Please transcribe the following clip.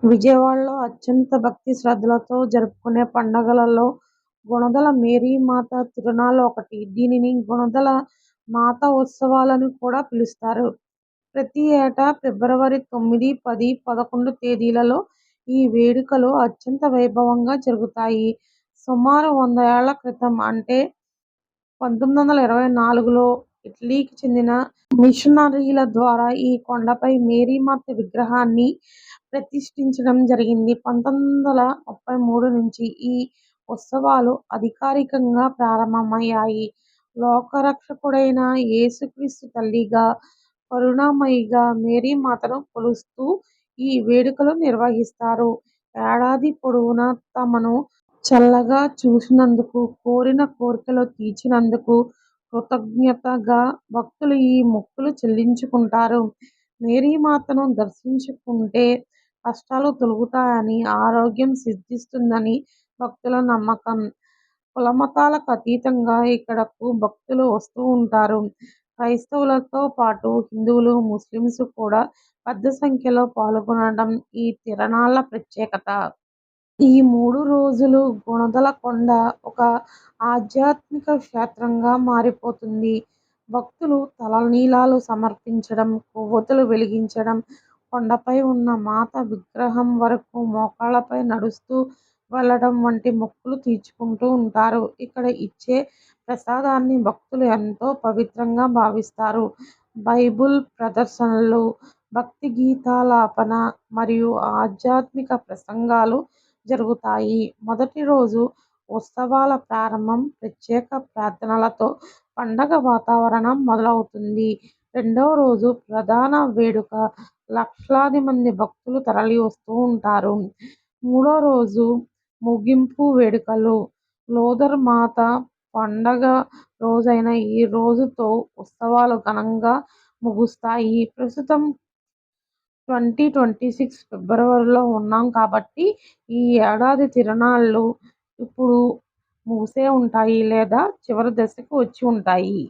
విజయవాడలో అత్యంత భక్తి శ్రద్ధలతో జరుపుకునే పండగలలో గుణదల మేరీమాత తిరునాళ్లు ఒకటి. దీనిని గుణదల మాత ఉత్సవాలని కూడా పిలుస్తారు. ప్రతి ఏటా ఫిబ్రవరి 9, 10, 11 తేదీలలో ఈ వేడుకలు అత్యంత వైభవంగా జరుగుతాయి. సుమారు 100 ఏళ్ల క్రితం అంటే 1924లో ఇటలీకి చెందిన మిషనరీల ద్వారా ఈ కొండపై మేరీమాత విగ్రహాన్ని ప్రతిష్ఠించడం జరిగింది. 1933 నుంచి ఈ ఉత్సవాలు అధికారికంగా ప్రారంభమయ్యాయి. లోకరక్షకుడైన యేసుక్రీస్తు తల్లిగా, కరుణామయిగా మేరీమాతను కొలుస్తూ ఈ వేడుకలు నిర్వహిస్తారు. ఏడాది పొడవునా తమను చల్లగా చూసినందుకు, కోరిన కోర్కెలు తీర్చినందుకు కృతజ్ఞతగా భక్తులు ఈ మొక్కులు చెల్లించుకుంటారు. మేరీమాతను దర్శించుకుంటే కష్టాలు తొలగుతాయని, ఆరోగ్యం సిద్ధిస్తుందని భక్తుల నమ్మకం. కులమతాలకు అతీతంగా ఇక్కడకు భక్తులు వస్తూ ఉంటారు. క్రైస్తవులతో పాటు హిందువులు, ముస్లింలు కూడా పెద్ద సంఖ్యలో పాల్గొనడం ఈ తిరునాళ్ల ప్రత్యేకత. ఈ 3 రోజులు గుణదల కొండ ఒక ఆధ్యాత్మిక క్షేత్రంగా మారిపోతుంది. భక్తులు తలనీలాలు సమర్పించడం, కొవ్వొత్తులు వెలిగించడం, కొండపై ఉన్న మాత విగ్రహం వరకు మోకాళ్లపై నడుస్తూ వెళ్లడం వంటి మొక్కులు తీర్చుకుంటూ ఉంటారు. ఇక్కడ ఇచ్చే ప్రసాదాన్ని భక్తులు ఎంతో పవిత్రంగా భావిస్తారు. బైబిల్ ప్రదర్శనలు, భక్తి గీతాలాపన మరియు ఆధ్యాత్మిక ప్రసంగాలు జరుగుతాయి. మొదటి రోజు ఉత్సవాల ప్రారంభం ప్రత్యేక ప్రార్థనలతో పండగ వాతావరణం మొదలవుతుంది. రెండవ రోజు ప్రధాన వేడుక. లక్షలాది మంది భక్తులు తరలివస్తూ ఉంటారు. మూడో రోజు ముగింపు వేడుకలు. లోదర్ మాత పండగ రోజైన ఈ రోజుతో ఉత్సవాలు ఘనంగా ముగుస్తాయి. ప్రస్తుతం 2026 ఫిబ్రవరిలో ఉన్నాం కాబట్టి ఈ ఏడాది తిరునాళ్లు ఇప్పుడు ముగిసే ఉంటాయి లేదా చివరి దశకు వచ్చి ఉంటాయి.